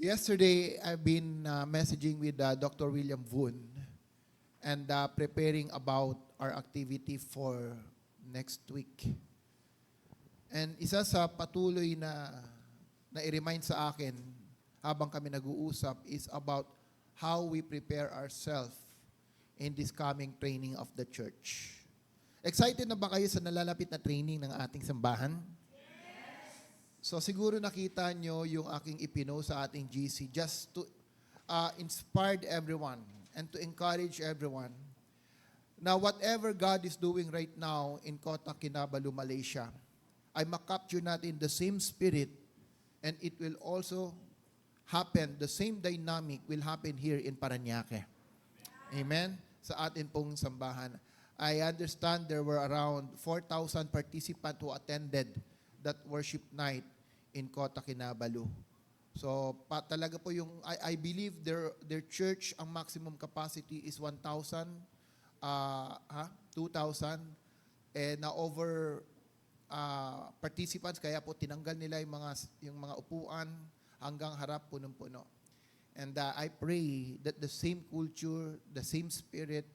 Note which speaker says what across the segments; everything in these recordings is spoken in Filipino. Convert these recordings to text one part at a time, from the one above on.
Speaker 1: Yesterday, I've been messaging with Dr. William Voon and preparing about our activity for next week. And isa sa patuloy na i-remind sa akin habang kami nag-uusap is about how we prepare ourselves in this coming training of the church. Excited na ba kayo sa nalalapit na training ng ating sambahan? So siguro nakita nyo yung aking ipinost sa ating GC just to inspire everyone and to encourage everyone. Now whatever God is doing right now in Kota Kinabalu, Malaysia, ay makapture natin the same spirit and it will also happen, the same dynamic will happen here in Parañaque. Amen? Sa atin pong sambahan. I understand there were around 4,000 participants who attended that worship night in Kota Kinabalu. So, talaga po yung, I believe their church, ang maximum capacity is 1,000, 2,000, and na over participants, kaya po tinanggal nila yung mga upuan hanggang harap punong-puno. And I pray that the same culture, the same spirit,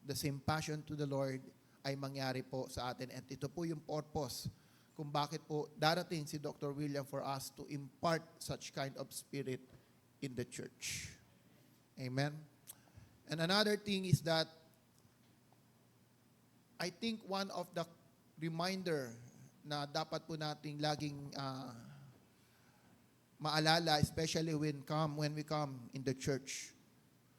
Speaker 1: the same passion to the Lord ay mangyari po sa atin. At ito po yung purpose kung bakit po darating si Dr. William for us to impart such kind of spirit in the church. Amen? And another thing is that I think one of the reminder na dapat po nating laging maalala, especially when we come in the church.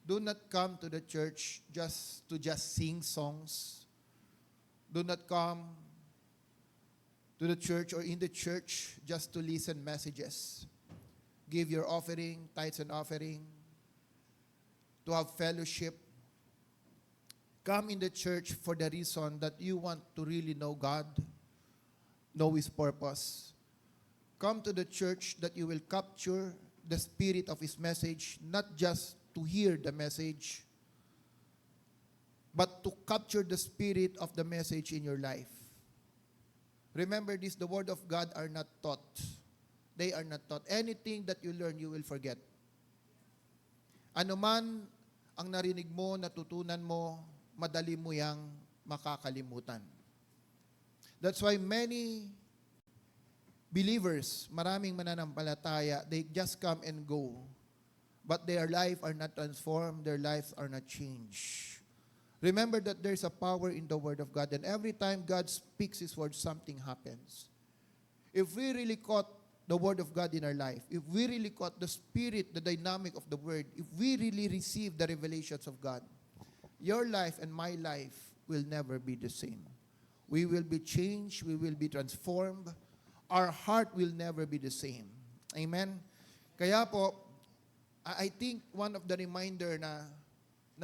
Speaker 1: Do not come to the church just to sing songs. Do not come to the church or in the church just to listen messages. Give your offering, tithes and offering, to have fellowship. Come in the church for the reason that you want to really know God, know His purpose. Come to the church that you will capture the spirit of His message, not just to hear the message, but to capture the spirit of the message in your life. Remember this, the Word of God are not taught. They are not taught. Anything that you learn, you will forget. Ano man ang narinig mo, natutunan mo, madali mo yang makakalimutan. That's why many believers, maraming mananampalataya, they just come and go. But their life are not transformed, their lives are not changed. Remember that there's a power in the Word of God, and every time God speaks His Word, something happens. If we really caught the Word of God in our life, if we really caught the spirit, the dynamic of the Word, if we really receive the revelations of God, your life and my life will never be the same. We will be changed, we will be transformed, our heart will never be the same. Amen? Kaya po, I think one of the reminder na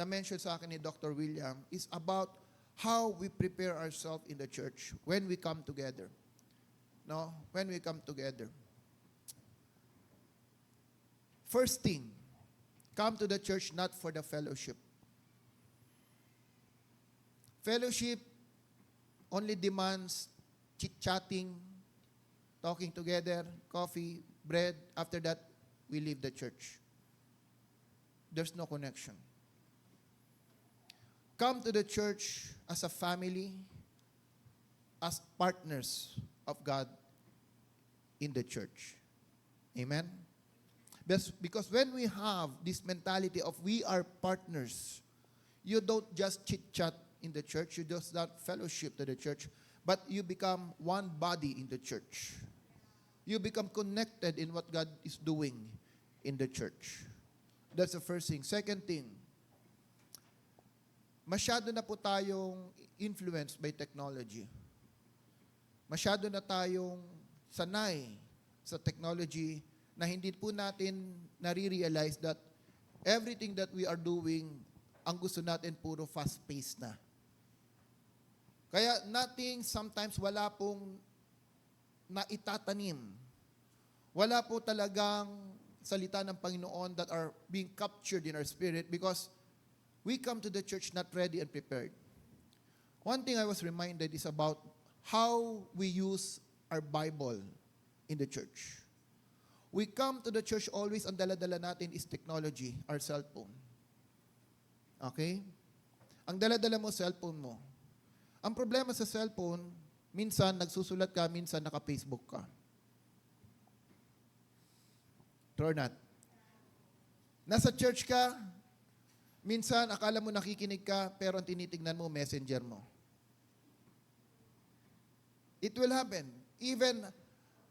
Speaker 1: mention sa akin ni Dr. William is about how we prepare ourselves in the church when we come together. No? When we come together. First thing, come to the church not for the fellowship. Fellowship only demands chit-chatting, talking together, coffee, bread. After that, we leave the church. There's no connection. Come to the church as a family, as partners of God in the church. Amen? Because when we have this mentality of we are partners, you don't just chit-chat in the church, you just not fellowship to the church, but you become one body in the church. You become connected in what God is doing in the church. That's the first thing. Second thing, masyado na po tayong influenced by technology. Masyado na tayong sanay sa technology na hindi po natin nare-realize that everything that we are doing, ang gusto natin puro fast-paced na. Kaya sometimes wala pong naitatanim. Wala po talagang salita ng Panginoon that are being captured in our spirit because we come to the church not ready and prepared. One thing I was reminded is about how we use our Bible in the church. We come to the church always, ang dala-dala natin is technology, our cellphone. Okay? Ang dala-dala mo, cellphone mo. Ang problema sa cellphone, minsan nagsusulat ka, minsan naka-Facebook ka. True or not? Nasa church ka, minsan akala mo nakikinig ka, pero ang tinitignan mo, messenger mo. It will happen. Even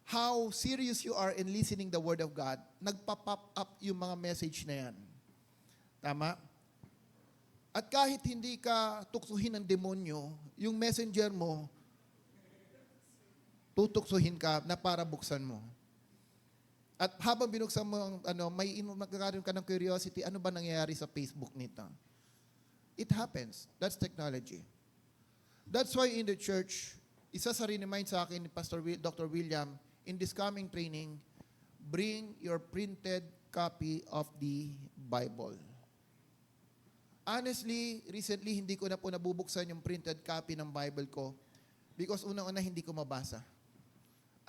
Speaker 1: how serious you are in listening the Word of God, nagpa-pop up yung mga message na yan. Tama? At kahit hindi ka tuksuhin ng demonyo, yung messenger mo, tutuksuhin ka na para buksan mo. At habang binuksan mo, magkakaroon ka ng curiosity, ano ba nangyayari sa Facebook nito? It happens. That's technology. That's why in the church, isa sa rin-remind sa akin ni Dr. William, in this coming training, bring your printed copy of the Bible. Honestly, recently, hindi ko na po nabubuksan yung printed copy ng Bible ko because unang-una hindi ko mabasa.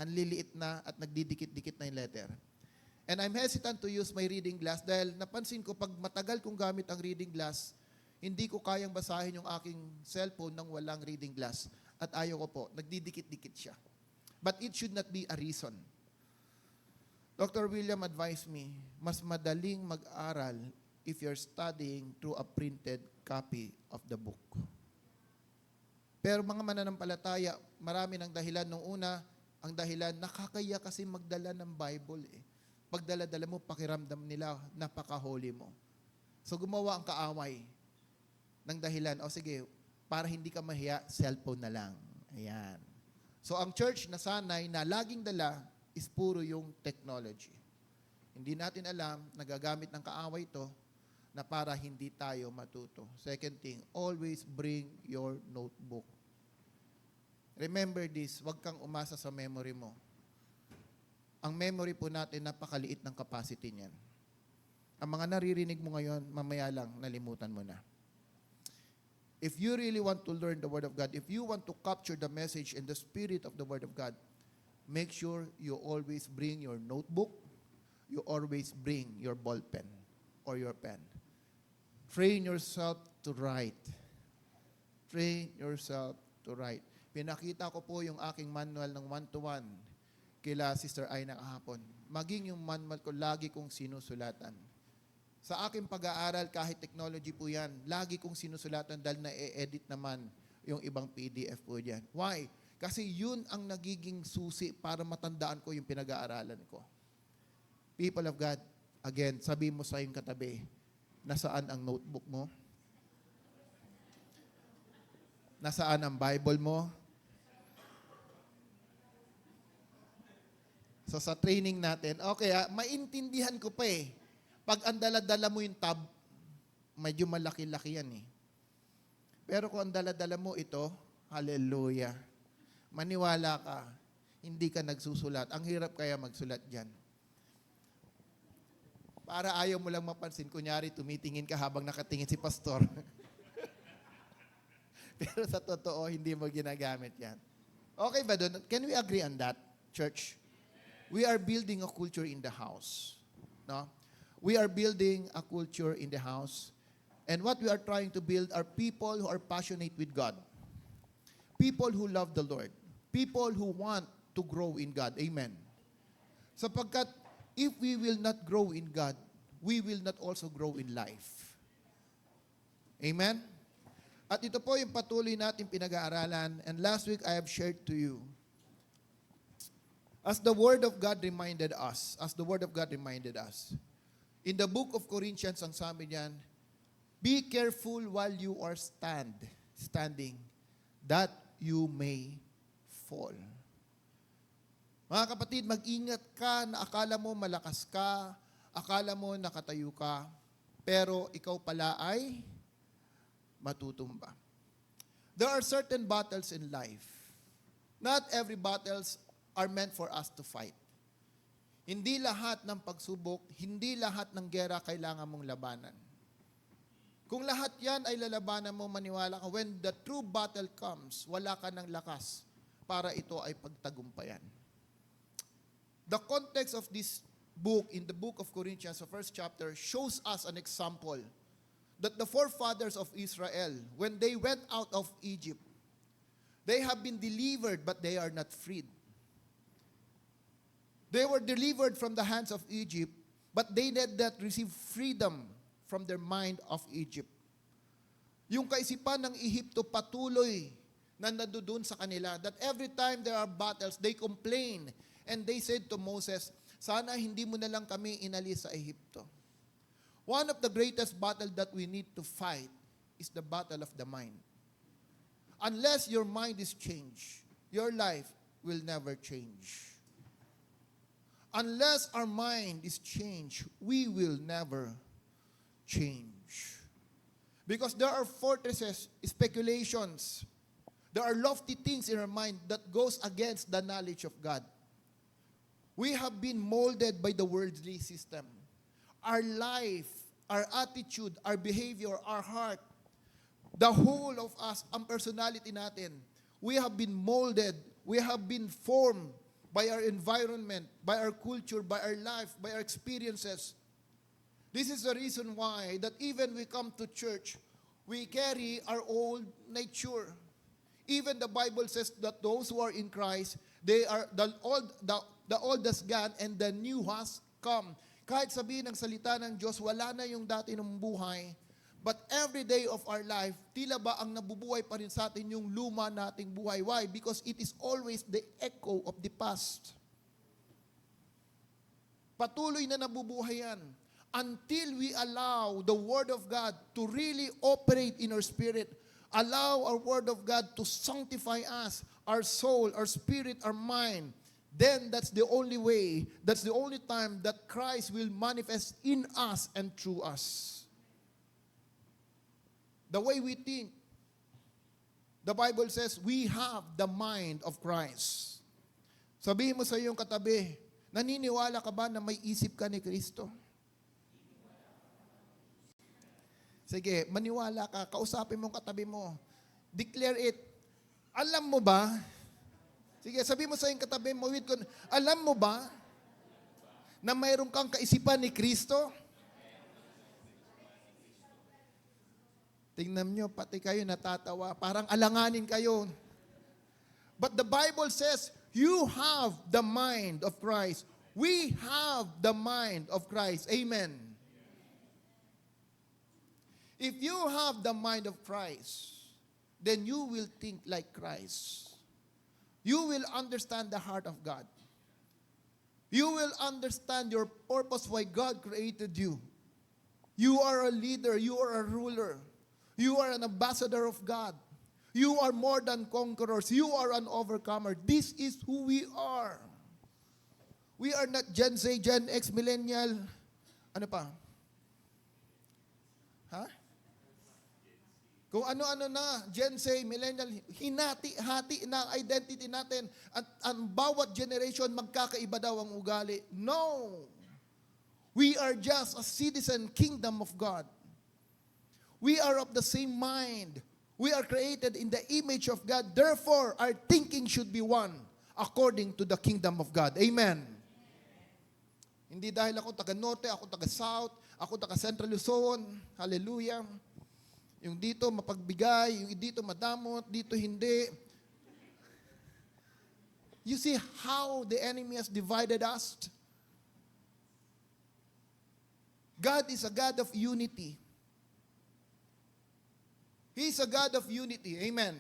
Speaker 1: Ang liliit na at nagdidikit-dikit na yung letter. And I'm hesitant to use my reading glass dahil napansin ko pag matagal kong gamit ang reading glass, hindi ko kayang basahin yung aking cellphone nang walang reading glass. At ayaw ko po, nagdidikit-dikit siya. But it should not be a reason. Dr. William advised me, mas madaling mag-aral if you're studying through a printed copy of the book. Pero mga mananampalataya, marami ng dahilan. Nung una, ang dahilan, nakakaya kasi magdala ng Bible eh. Pagdala-dala mo, pakiramdam nila, napaka-holy mo. So gumawa ang kaaway ng dahilan. O sige, para hindi ka mahiya, cellphone na lang. Ayan. So ang church nasanay na laging dala is puro yung technology. Hindi natin alam, nagagamit ng kaaway ito na para hindi tayo matuto. Second thing, always bring your notebook. Remember this, huwag kang umasa sa memory mo. Ang memory po natin, napakaliit ng capacity niyan. Ang mga naririnig mo ngayon, mamaya lang, nalimutan mo na. If you really want to learn the Word of God, if you want to capture the message and the spirit of the Word of God, make sure you always bring your notebook, you always bring your ball pen or your pen. Train yourself to write. Train yourself to write. Pinakita ko po yung aking manual ng 1-to-1 kila Sister Aina kahapon. Maging yung manual ko, lagi kong sinusulatan. Sa aking pag-aaral, kahit technology po yan, lagi kong sinusulatan dahil na-edit naman yung ibang PDF po dyan. Why? Kasi yun ang nagiging susi para matandaan ko yung pinag-aaralan ko. People of God, again, sabi mo sa iyong katabi, nasaan ang notebook mo? Nasaan ang Bible mo? So sa training natin, okay maintindihan ko pa eh. Pag ang dala-dala mo yung tab, medyo malaki-laki yan eh. Pero kung ang dala-dala mo ito, hallelujah. Maniwala ka, hindi ka nagsusulat. Ang hirap kaya magsulat dyan. Para ayaw mo lang mapansin, kunyari tumitingin ka habang nakatingin si pastor. Pero sa totoo, hindi mo ginagamit yan. Okay ba doon? Can we agree on that, church? We are building a culture in the house. No? We are building a culture in the house. And what we are trying to build are people who are passionate with God. People who love the Lord. People who want to grow in God. Amen. Sapagkat if we will not grow in God, we will not also grow in life. Amen? At ito po yung patuloy natin pinag-aaralan. And last week, I have shared to you. As the Word of God reminded us, in the book of Corinthians, ang sabi niyan, be careful while you are standing, that you may fall. Mga kapatid, mag-ingat ka na akala mo malakas ka, akala mo nakatayo ka, pero ikaw pala ay matutumba. There are certain battles in life. Not every battles are meant for us to fight. Hindi lahat ng pagsubok, hindi lahat ng gera kailangan mong labanan. Kung lahat yan ay lalabanan mo, maniwala ka, when the true battle comes, wala ka ng lakas para ito ay pagtagumpayan. The context of this book, in the book of Corinthians, the first chapter, shows us an example that the forefathers of Israel, when they went out of Egypt, they have been delivered, but they are not freed. They were delivered from the hands of Egypt, but they did not receive freedom from their mind of Egypt. Yung kaisipan ng Ehipto patuloy na nandoon sa kanila, that every time there are battles, they complain. And they said to Moses, sana hindi mo na lang kami inalis sa Ehipto. One of the greatest battles that we need to fight is the battle of the mind. Unless your mind is changed, your life will never change. Unless our mind is changed, we will never change. Because there are fortresses, speculations, there are lofty things in our mind that goes against the knowledge of God. We have been molded by the worldly system. Our life, our attitude, our behavior, our heart, the whole of us, ang personality natin, we have been molded, we have been formed by our environment, by our culture, by our life, by our experiences. This is the reason why that even we come to church, we carry our old nature. Even the Bible says that those who are in Christ, they are the old has gone and the new has come. Kahit sabihin ng salita ng Diyos, wala na yung dati ng buhay, but every day of our life, tila ba ang nabubuhay pa rin sa atin yung luma nating buhay. Why? Because it is always the echo of the past. Patuloy na nabubuhay yan until we allow the Word of God to really operate in our spirit. Allow our Word of God to sanctify us, our soul, our spirit, our mind. Then that's the only way, that's the only time that Christ will manifest in us and through us. The way we think, the Bible says, we have the mind of Christ. Sabihin mo sa iyong katabi, naniniwala ka ba na may isip ka ni Kristo? Sige, maniwala ka, kausapin mo ang katabi mo. Declare it. Alam mo ba? Sige, sabihin mo sa iyong katabi mo, alam mo ba na mayroon kang kaisipan ni Kristo? Tingnan nyo, pati kayo natatawa. Parang alanganin kayo. But the Bible says, you have the mind of Christ. We have the mind of Christ. Amen. If you have the mind of Christ, then you will think like Christ. You will understand the heart of God. You will understand your purpose why God created you. You are a leader. You are a ruler. You are an ambassador of God. You are more than conquerors. You are an overcomer. This is who we are. We are not Gen Z, Gen X, Millennial. Ano pa? Ha? Kung ano-ano na, Gen Z, Millennial, hinati-hati na identity natin. At ang bawat generation, magkakaiba daw ang ugali. No! We are just a citizen kingdom of God. We are of the same mind. We are created in the image of God. Therefore, our thinking should be one according to the kingdom of God. Amen. Hindi dahil ako taga-Norte, ako taga-South, ako taga-Central Luzon. Hallelujah. Yung dito mapagbigay, yung dito madamot, dito hindi. You see how the enemy has divided us? God is a God of unity. He's a God of unity. Amen.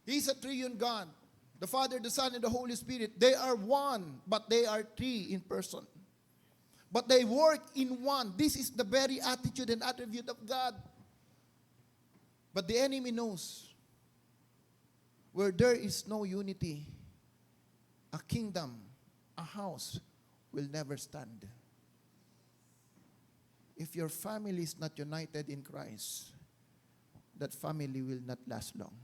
Speaker 1: He's a triune God. The Father, the Son, and the Holy Spirit. They are one, but they are three in person. But they work in one. This is the very attitude and attribute of God. But the enemy knows where there is no unity, a kingdom, a house will never stand. If your family is not united in Christ, that family will not last long.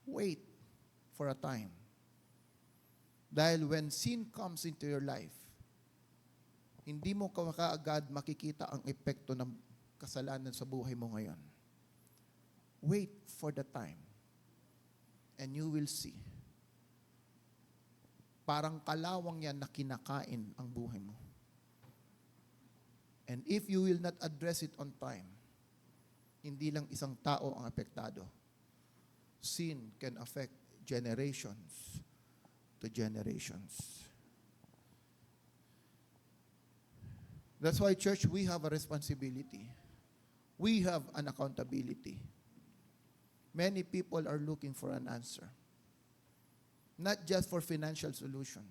Speaker 1: Wait for a time. Dahil when sin comes into your life, hindi mo kaagad makikita ang epekto ng kasalanan sa buhay mo ngayon. Wait for the time, and you will see parang kalawang yan na kinakain ang buhay mo. And if you will not address it on time, hindi lang isang tao ang apektado. Sin can affect generations to generations. That's why, church, we have a responsibility. We have an accountability. Many people are looking for an answer. Not just for financial solution.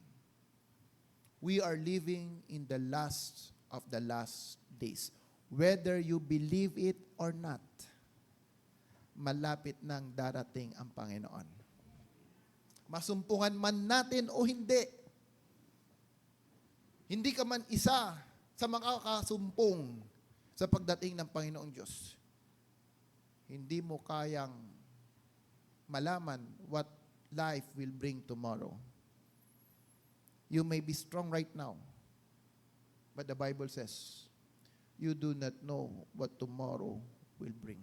Speaker 1: We are living in the last of the last days. Whether you believe it or not, malapit nang darating ang Panginoon. Masumpungan man natin o hindi, hindi ka man isa sa makakasumpong sa pagdating ng Panginoong Diyos. Hindi mo kayang malaman what life will bring tomorrow. You may be strong right now, but the Bible says, you do not know what tomorrow will bring.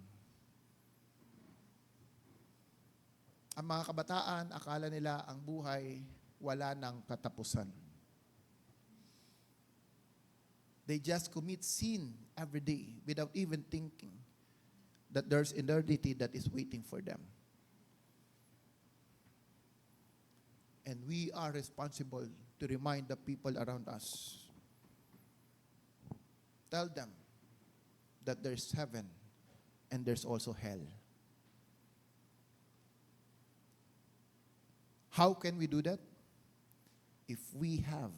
Speaker 1: Ang mga kabataan, akala nila ang buhay wala ng katapusan. They just commit sin every day without even thinking that there's eternity that is waiting for them. And we are responsible to remind the people around us. Tell them that there's heaven and there's also hell. How can we do that? If we have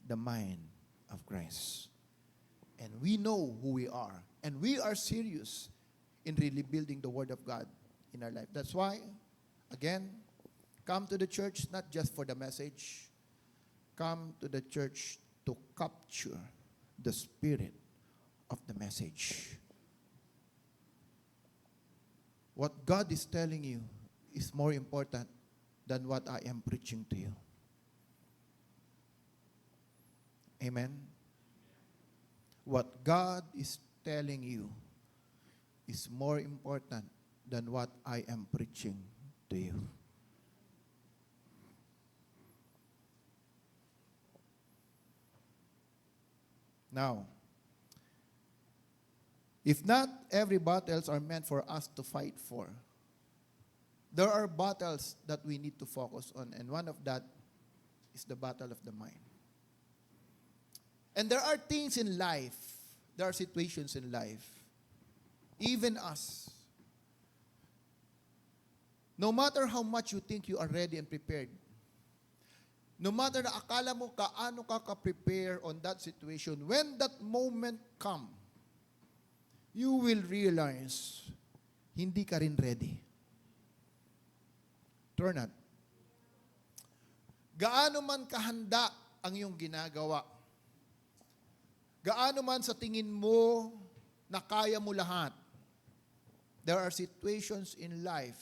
Speaker 1: the mind of Christ. And we know who we are. And we are serious in really building the Word of God in our life. That's why, again, come to the church not just for the message. Come to the church to capture the spirit of the message. What God is telling you is more important than what I am preaching to you. Amen? What God is telling you is more important than what I am preaching to you. Now, if not every battles are meant for us to fight for, there are battles that we need to focus on, and one of that is the battle of the mind. And there are things in life, there are situations in life, even us, no matter how much you think you are ready and prepared, no matter na akala mo kaano ka-prepare on that situation, when that moment come, you will realize, hindi ka rin ready. True or not? Gaano man kahanda ang iyong ginagawa, gaano man sa tingin mo na kaya mo lahat, there are situations in life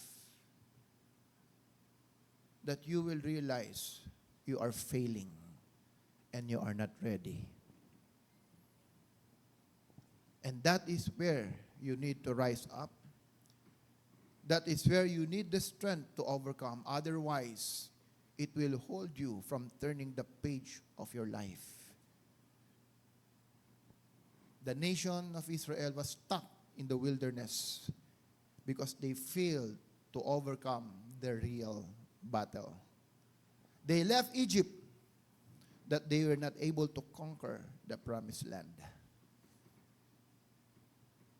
Speaker 1: that you will realize you are failing and you are not ready. And that is where you need to rise up. That is where you need the strength to overcome. Otherwise, it will hold you from turning the page of your life. The nation of Israel was stuck in the wilderness because they failed to overcome the real battle. They left Egypt that they were not able to conquer the promised land.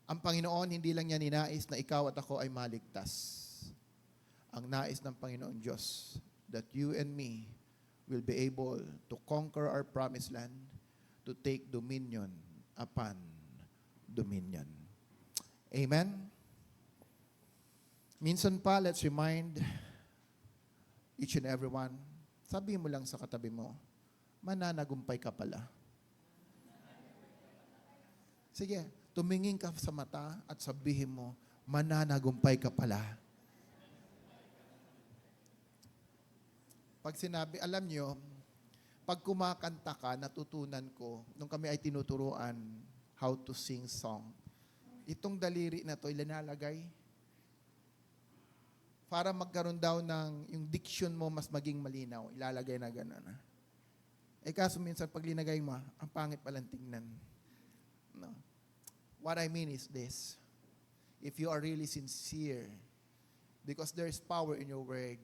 Speaker 1: Ang Panginoon, hindi lang niya ninais na ikaw at ako ay maligtas. Ang nais ng Panginoon Diyos, that you and me will be able to conquer our promised land, to take dominion upon dominion. Amen? Minsan pa, let's remind each and everyone, sabihin mo lang sa katabi mo, mananagumpay ka pala. Sige, tumingin ka sa mata at sabihin mo, mananagumpay ka pala. Pag sinabi, alam nyo, pag kumakanta ka, natutunan ko, nung kami ay tinuturuan how to sing song, itong daliri na to, ilinalagay, para magkaroon daw ng yung diction mo mas maging malinaw. Ilalagay na gano'n. Kaso minsan pag linagay mo, ang pangit palang tingnan. No. What I mean is this. If you are really sincere, because there is power in your word,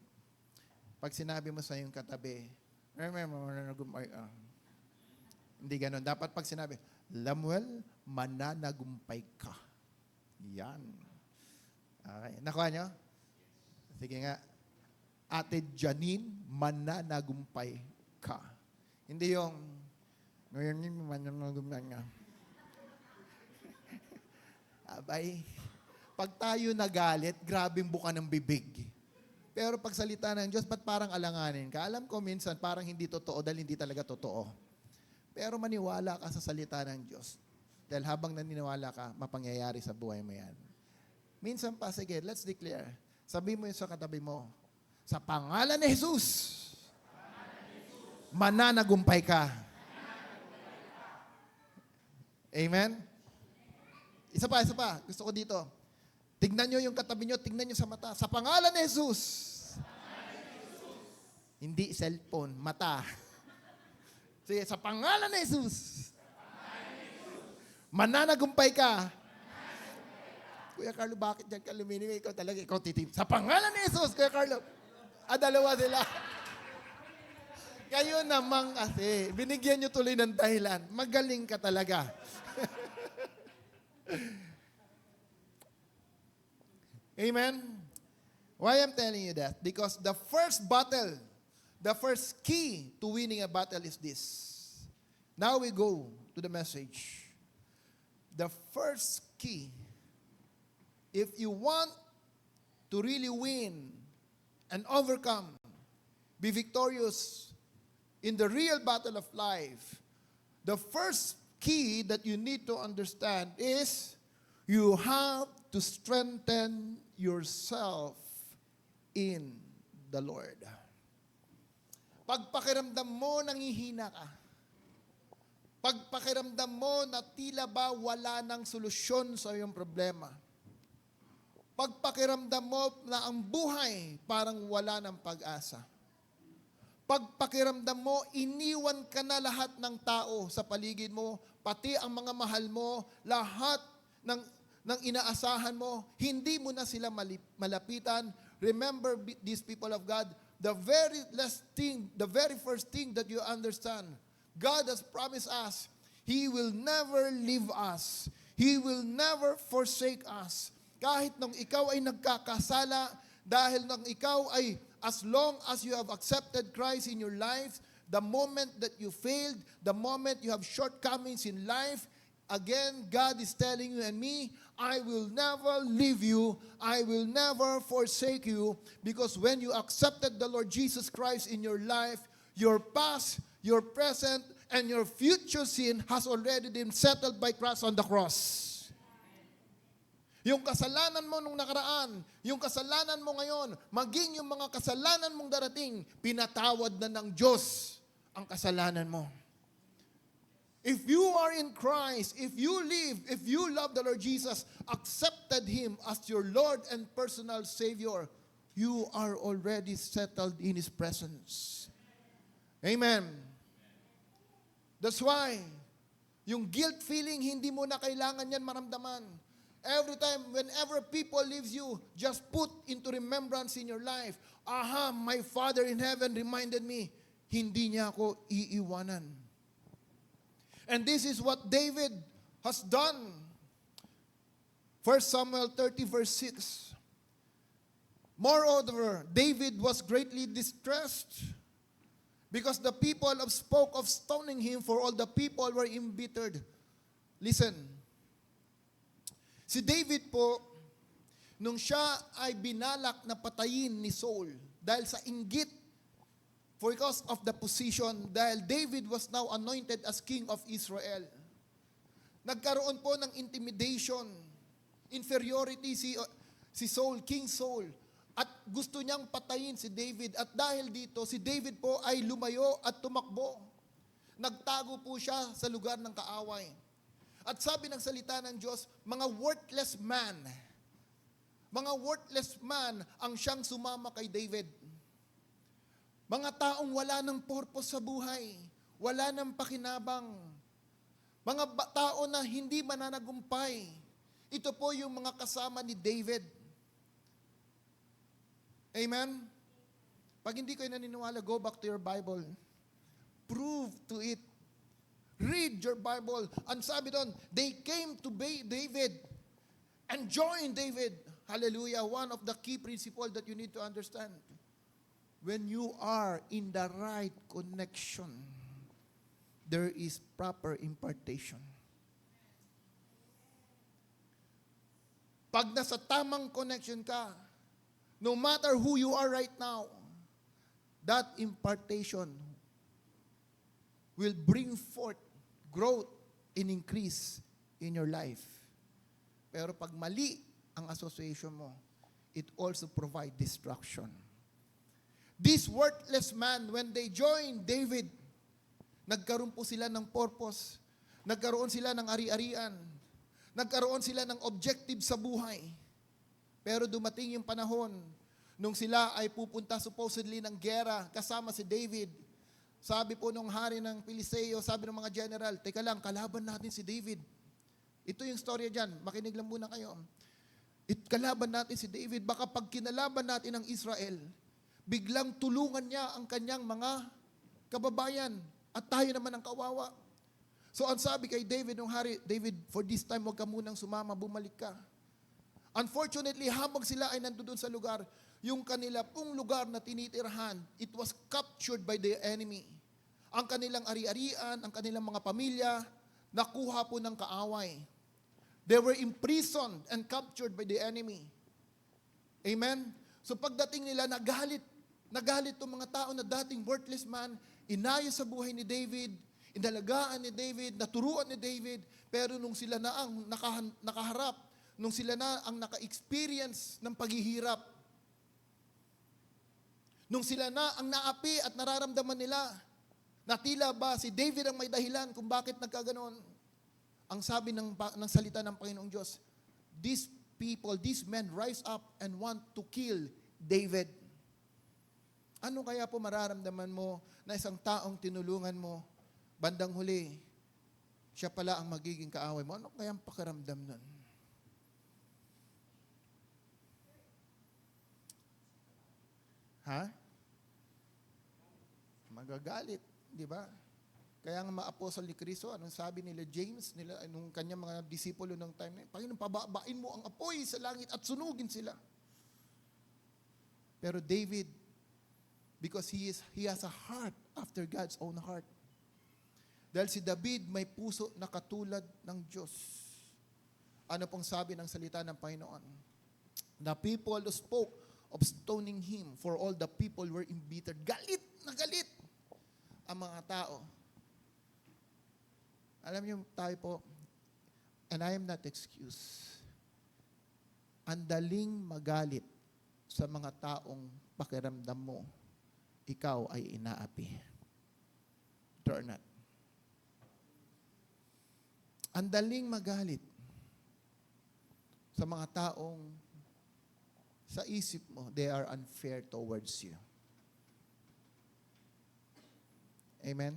Speaker 1: pag sinabi mo sa iyong katabi, hindi ganon. Dapat pag sinabi, Lamuel, mananagumpay ka. Yan. Okay. Nakuha nyo? Sige nga. Ate Janine, mananagumpay ka. Hindi yung, ngayon yun, mananagumpay ka. Abay, pag tayo nagalit, grabing buka ng bibig. Pero pag salita ng Diyos, ba't parang alanganin ka? Alam ko minsan parang hindi totoo dahil hindi talaga totoo. Pero maniwala ka sa salita ng Diyos. Dahil habang naniniwala ka, mapangyayari sa buhay mo yan. Minsan pa, sige, let's declare. Sabi mo yun sa katabi mo, sa pangalan ni Jesus, mananagumpay ka. Amen? Isa pa. Gusto ko dito. Tignan nyo yung katabi nyo, tignan nyo sa mata. Sa pangalan ni Jesus. Hindi cellphone, mata. Sige, sa pangalan ni Jesus. Mananagumpay ka. Kuya Carlo, bakit dyan ka luminig? Ikaw talaga, ikaw titip. Sa pangalan ni Jesus, Kuya Carlo. Dalawa sila. Kayo namang kasi, binigyan nyo tuloy ng dahilan. Magaling ka talaga. Amen? Why I'm telling you that? Because the first battle, the first key to winning a battle is this. Now we go to the message. The first key, if you want to really win and overcome, be victorious in the real battle of life, the first key that you need to understand is you have to strengthen yourself in the Lord. Pagpakiramdam mo, nangihina ka. Pagpakiramdam mo na tila ba wala ng solusyon sa iyong problema. Pagpakiramdam mo na ang buhay parang wala ng pag-asa. Pagpakiramdam mo, iniwan ka na lahat ng tao sa paligid mo, pati ang mga mahal mo, lahat ng inaasahan mo, hindi mo na sila malapitan. Remember these people of God, the very first thing that you understand, God has promised us, He will never leave us. He will never forsake us. Kahit nung ikaw ay nagkakasala, dahil nung ikaw ay, as long as you have accepted Christ in your life, the moment that you failed, the moment you have shortcomings in life, again, God is telling you and me, I will never leave you. I will never forsake you. Because when you accepted the Lord Jesus Christ in your life, your past, your present, and your future sin has already been settled by Christ on the cross. Yung kasalanan mo nung nakaraan, yung kasalanan mo ngayon, maging yung mga kasalanan mong darating, pinatawad na ng Diyos ang kasalanan mo. If you are in Christ, if you live, if you love the Lord Jesus, accepted Him as your Lord and personal Savior, you are already settled in His presence. Amen. That's why, yung guilt feeling, hindi mo na kailangan yan maramdaman. Every time, whenever people leaves you, just put into remembrance in your life, my Father in heaven reminded me, hindi niya ako iiwanan. And this is what David has done. 1 Samuel 30 verse 6. Moreover, David was greatly distressed because the people spoke of stoning him, for all the people were embittered. Listen. Si David po, nung siya ay binalak na patayin ni Saul dahil sa inggit, because of the position, dahil David was now anointed as king of Israel. Nagkaroon po ng intimidation, inferiority si Saul, King Saul, at gusto niyang patayin si David. At dahil dito, si David po ay lumayo at tumakbo. Nagtago po siya sa lugar ng kaaway. At sabi ng salita ng Diyos, mga worthless man Mga worthless man ang siyang sumama kay David. Mga taong wala ng purpose sa buhay, wala ng pakinabang. Mga tao na hindi mananagumpay. Ito po yung mga kasama ni David. Amen? Pag hindi kayo naniniwala, go back to your Bible. Prove to it. Read your Bible. Ang sabi doon, they came to David and joined David. Hallelujah. One of the key principles that you need to understand. When you are in the right connection, there is proper impartation. Pag nasa tamang connection ka, no matter who you are right now, that impartation will bring forth growth and increase in your life. Pero pag mali ang association mo, it also provide destruction. This worthless man, when they joined David, nagkaroon po sila ng purpose, nagkaroon sila ng ari-arian, nagkaroon sila ng objective sa buhay. Pero dumating yung panahon, nung sila ay pupunta supposedly ng gera kasama si David, sabi po nung hari ng Piliseo, sabi ng mga general, teka lang, kalaban natin si David. Ito yung storya dyan, makinig lang muna kayo. Kalaban natin si David, baka pag kinalaban natin ang Israel, biglang tulungan niya ang kanyang mga kababayan at tayo naman ang kawawa. So ang sabi kay David, nung hari, David, for this time, huwag ka munang sumama, bumalik ka. Unfortunately, habang sila ay nandoon sa lugar, yung kanila pong lugar na tinitirhan, it was captured by the enemy. Ang kanilang ari-arian, ang kanilang mga pamilya, nakuha po ng kaaway. They were imprisoned and captured by the enemy. Amen? So pagdating nila, nagalit itong mga tao na dating worthless man, inayos sa buhay ni David, inalagaan ni David, naturuan ni David, pero nung sila na ang nakaharap, nung sila na ang naka-experience ng paghihirap, nung sila na ang naapi at nararamdaman nila, na tila ba si David ang may dahilan kung bakit nagkaganon, ang sabi ng salita ng Panginoong Diyos, these men rise up and want to kill David. Ano kaya po mararamdaman mo na isang taong tinulungan mo, bandang huli, siya pala ang magiging kaaway mo? Ano kaya ang pakiramdam nun? Ha? Magagalit, di ba? Kaya nga mga apostol ni Kristo, anong sabi nila James, nung kanyang mga disipulo ng time na, Panginoon, pababain mo ang apoy sa langit at sunugin sila. Pero David, because he has a heart after God's own heart. Dahil si David may puso na katulad ng Diyos. Ano pong sabi ng salita ng Panginoon? The people spoke of stoning him, for all the people were embittered. Galit na galit ang mga tao. Alam niyo, tayo po, and I am not excused, ang daling magalit sa mga taong pakiramdam mo, ikaw ay inaapi. True or not? Ang daling magalit sa mga taong sa isip mo, they are unfair towards you. Amen?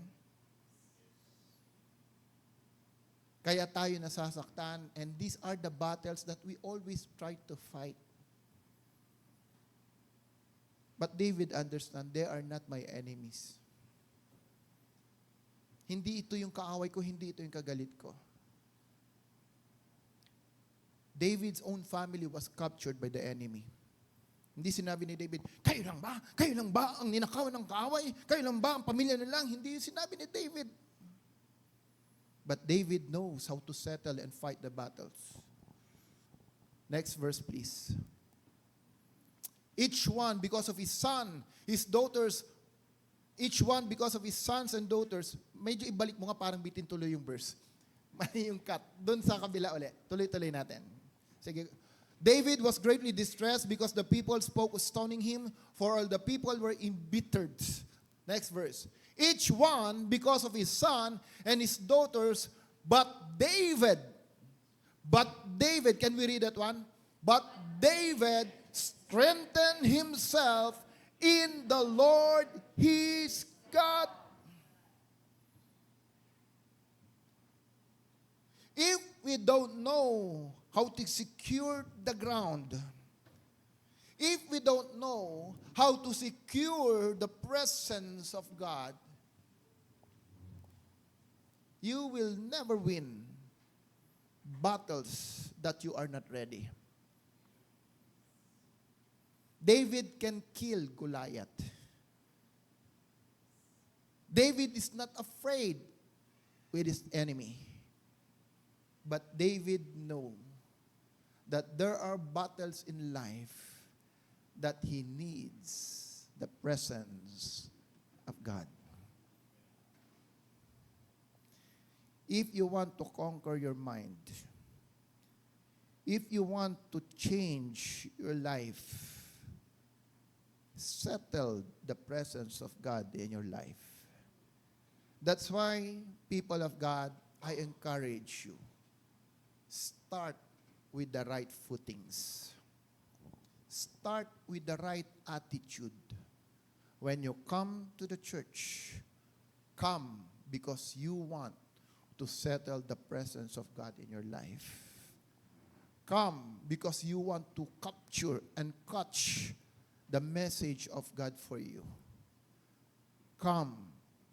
Speaker 1: Kaya tayo nasasaktan, and these are the battles that we always try to fight. But David understand, they are not my enemies. Hindi ito yung kaaway ko, hindi ito yung kagalit ko. David's own family was captured by the enemy. Hindi sinabi ni David, kayo lang ba? Kayo lang ba ang ninakaw ng kaaway? Kayo lang ba ang pamilya na lang? Hindi yung sinabi ni David. But David knows how to settle and fight the battles. Next verse, please. Each one because of his son, his daughters, each one because of his sons and daughters. Medyo ibalik mo nga, parang bitin tuloy yung verse. Mali yung cut. Doon sa kabila ulit. Tuloy-tuloy natin. Sige. David was greatly distressed because the people spoke of stoning him, for all the people were embittered. Next verse. Each one because of his son and his daughters, but David, can we read that one? But David strengthened himself in the Lord his God. If we don't know how to secure the ground, if we don't know how to secure the presence of God, you will never win battles that you are not ready. David can kill Goliath. David is not afraid with his enemy. But David knew that there are battles in life that he needs the presence of God. If you want to conquer your mind, if you want to change your life, settle the presence of God in your life. That's why, people of God, I encourage you, start with the right footings. Start with the right attitude. When you come to the church, come because you want to settle the presence of God in your life. Come because you want to capture and catch the message of God for you. Come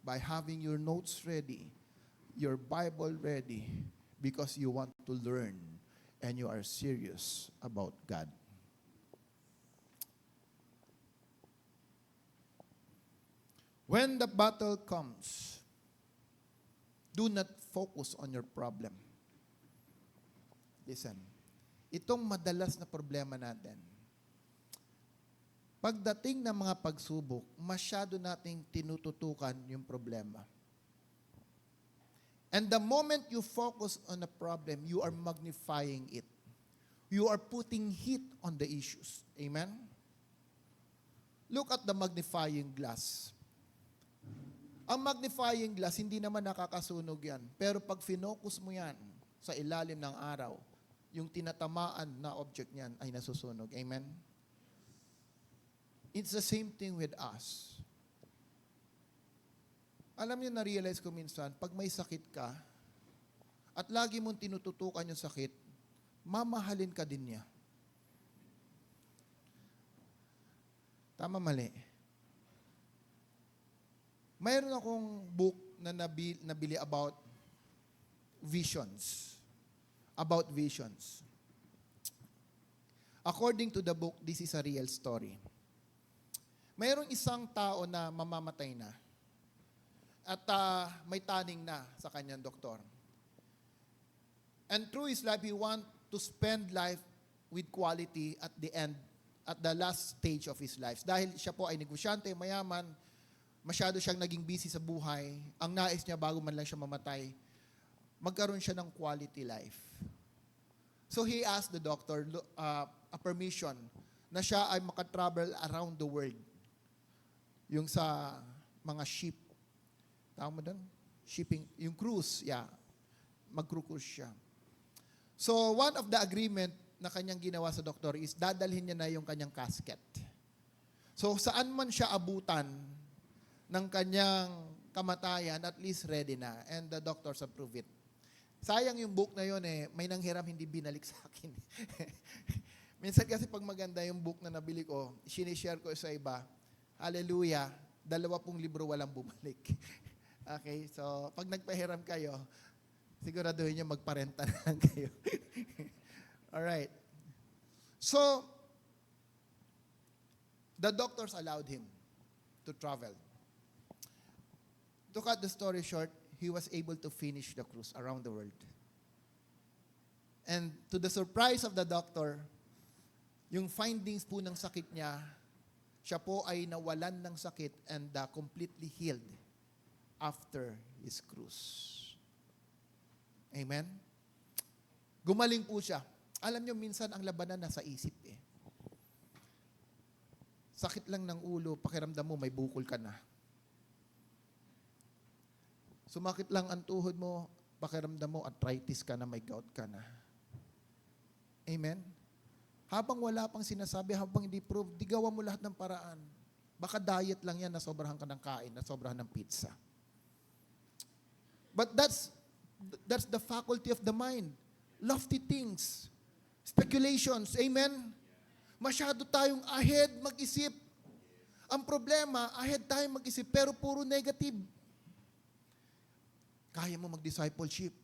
Speaker 1: by having your notes ready, your Bible ready, because you want to learn and you are serious about God. When the battle comes, do not focus on your problem. Listen, itong madalas na problema natin, pagdating ng mga pagsubok, masyado nating tinututukan yung problema. And the moment you focus on a problem, you are magnifying it. You are putting heat on the issues. Amen? Look at the magnifying glass. Ang magnifying glass, hindi naman nakakasunog yan. Pero pag finocus mo yan sa ilalim ng araw, yung tinatamaan na object niyan ay nasusunog. Amen? It's the same thing with us. Alam niyo, na-realize ko minsan, pag may sakit ka, at lagi mong tinututukan yung sakit, mamahalin ka din niya. Tama, mali. Mayroon akong book na nabili about visions. About visions. According to the book, this is a real story. Mayroong isang tao na mamamatay na. At may taning na sa kanyang doktor. And through his life, he want to spend life with quality at the end, at the last stage of his life. Dahil siya po ay negosyante, mayaman, masyado siyang naging busy sa buhay. Ang nais niya bago man lang siya mamatay, magkaroon siya ng quality life. So he asked the doctor a permission na siya ay makatravel around the world. Yung sa mga ship. Tama mo doon? Shipping. Yung cruise, yeah. Mag-cruise siya. So, one of the agreement na kanyang ginawa sa doktor is dadalhin niya na yung kanyang casket. So, saan man siya abutan ng kanyang kamatayan, at least ready na. And the doctors approve it. Sayang yung book na yun may nanghiram hindi binalik sa akin. Minsan kasi pag maganda yung book na nabili ko, sinishare ko sa iba, hallelujah, 20 libro walang bumalik. Okay, so pag nagpahiram kayo, siguraduhin nyo magparenta na lang kayo. Alright. So, the doctors allowed him to travel. To cut the story short, he was able to finish the cruise around the world. And to the surprise of the doctor, yung findings po ng sakit niya, siya po ay nawalan ng sakit and completely healed after his cruise. Amen? Gumaling po siya. Alam niyo, minsan ang labanan nasa isip Sakit lang ng ulo, pakiramdam mo, may bukol ka na. Sumakit lang ang tuhod mo, pakiramdam mo, arthritis ka na, may gout ka na. Amen? Habang wala pang sinasabi, habang hindi prove, di gawa mo lahat ng paraan. Baka diet lang yan, nasobrahan ka ng kain, nasobrahan ng pizza. But that's the faculty of the mind. Lofty things. Speculations. Amen? Masyado tayong ahead mag-isip. Ang problema, ahead tayong mag-isip, pero puro negative. Kaya mo mag-discipleship.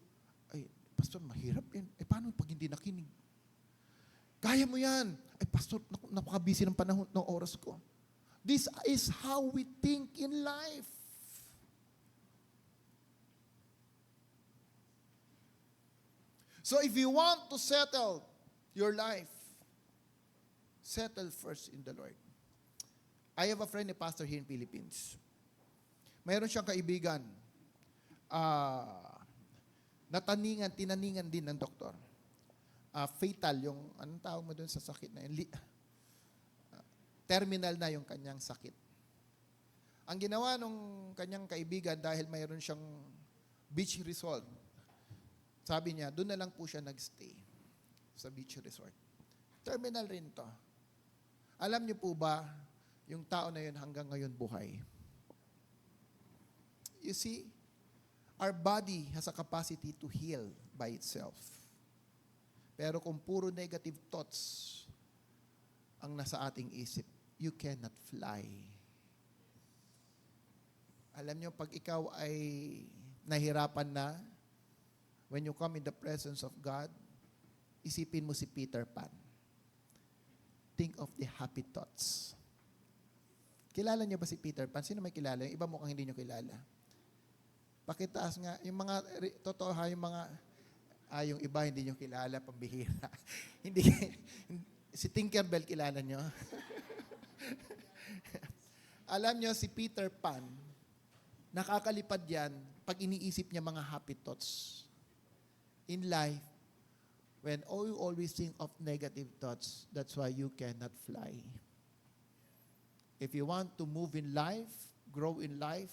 Speaker 1: Ay, pastor, mahirap yan. Paano pag hindi nakinig? Kaya mo yan. Ay, pastor, napaka-busy ng panahon, ng oras ko. This is how we think in life. So if you want to settle your life, settle first in the Lord. I have a friend, a pastor here in Philippines. Mayroon siyang kaibigan, tinaningan din ng doktor. Fatal, yung, anong tawag mo doon sa sakit na yun? Terminal na yung kanyang sakit. Ang ginawa nung kanyang kaibigan, dahil mayroon siyang beach resort, sabi niya, doon na lang po siya nagstay sa beach resort. Terminal rin to. Alam niyo po ba, yung tao na yun hanggang ngayon buhay? You see, our body has a capacity to heal by itself. Pero kung puro negative thoughts ang nasa ating isip, you cannot fly. Alam niyo, pag ikaw ay nahirapan na, when you come in the presence of God, isipin mo si Peter Pan. Think of the happy thoughts. Kilala niyo ba si Peter Pan? Sino may kilala? Yung iba mukhang hindi niyo kilala. Pakitaas nga. Yung mga, totoo ha, yung mga, yung iba hindi niyo kilala, pambihira. Hindi, si Tinkerbell kilala niyo. Alam niyo, si Peter Pan, nakakalipad yan pag iniisip niya mga happy thoughts. In life, when you always think of negative thoughts, that's why you cannot fly. If you want to move in life, grow in life,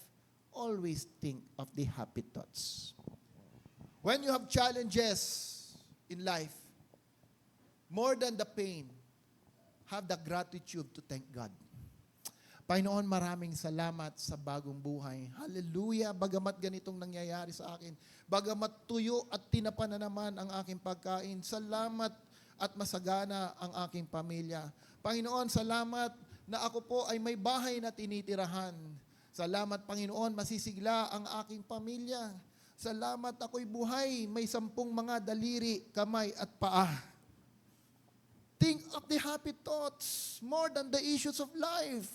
Speaker 1: always think of the happy thoughts. When you have challenges in life, more than the pain, have the gratitude to thank God. Panginoon, maraming salamat sa bagong buhay. Hallelujah! Bagamat ganitong nangyayari sa akin, bagamat tuyo at tinapa na naman ang aking pagkain, salamat at masagana ang aking pamilya. Panginoon, salamat na ako po ay may bahay na tinitirahan. Salamat, Panginoon, masisigla ang aking pamilya. Salamat, ako'y buhay, may 10 mga daliri, kamay at paa. Think of the happy thoughts more than the issues of life.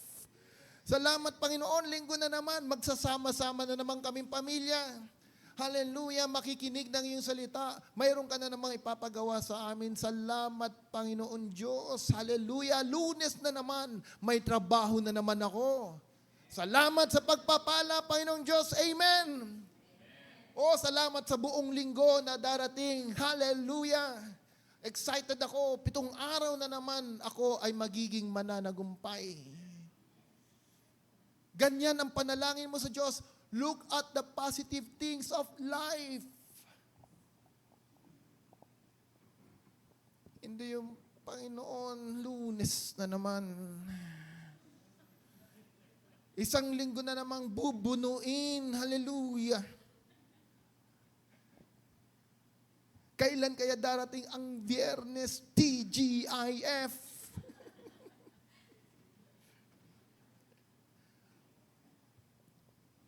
Speaker 1: Salamat, Panginoon, linggo na naman, magsasama-sama na naman kaming pamilya. Hallelujah, makikinig ng iyong salita. Mayroon ka na namang ipapagawa sa amin. Salamat, Panginoon Diyos. Hallelujah, Lunes na naman, may trabaho na naman ako. Salamat sa pagpapala, Panginoon Diyos. Amen. Oh, salamat sa buong linggo na darating. Hallelujah. Excited ako. 7 araw na naman ako ay magiging mananagumpay. Ganyan ang panalangin mo sa Diyos. Look at the positive things of life. Hindi yung, Panginoon, Lunes na naman. Isang linggo na namang bubunuin. Hallelujah. Kailan kaya darating ang Biyernes TGIF?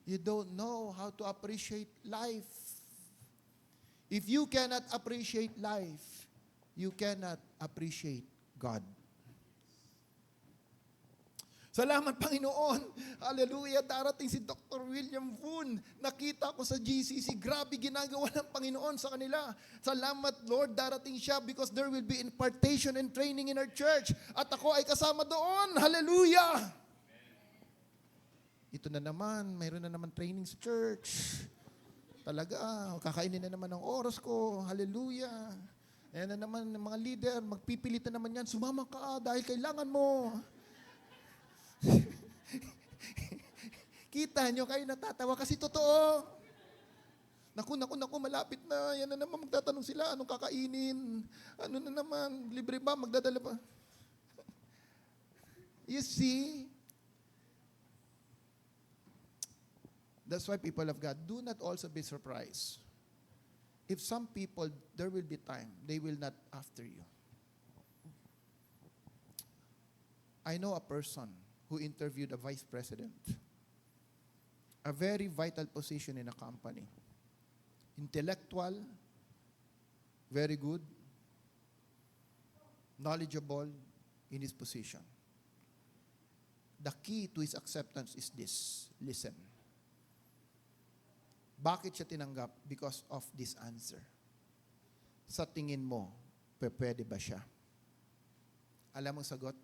Speaker 1: You don't know how to appreciate life. If you cannot appreciate life, you cannot appreciate God. Salamat, Panginoon. Hallelujah. Darating si Dr. William Voon. Nakita ko sa GCC. Grabe ginagawa ng Panginoon sa kanila. Salamat, Lord. Darating siya because there will be impartation and training in our church. At ako ay kasama doon. Hallelujah. Ito na naman, mayroon na naman training sa church. Talaga, kakainin na naman ang oras ko. Hallelujah. Ayan na naman ng mga leader, magpipilit na naman yan. Sumama ka dahil kailangan mo. Kita nyo, kayo natatawa kasi totoo. Naku, malapit na. Yan na naman, magtatanong sila, anong kakainin? Ano na naman, libre ba? Magdadala ba? You see? That's why people of God, do not also be surprised. If some people, there will be time, they will not after you. I know a person who interviewed a vice president, a very vital position in a company. Intellectual, very good, knowledgeable in his position. The key to his acceptance is this. Listen. Bakit siya tinanggap? Because of this answer. Sa tingin mo, pwede ba siya? Alam mo sagot?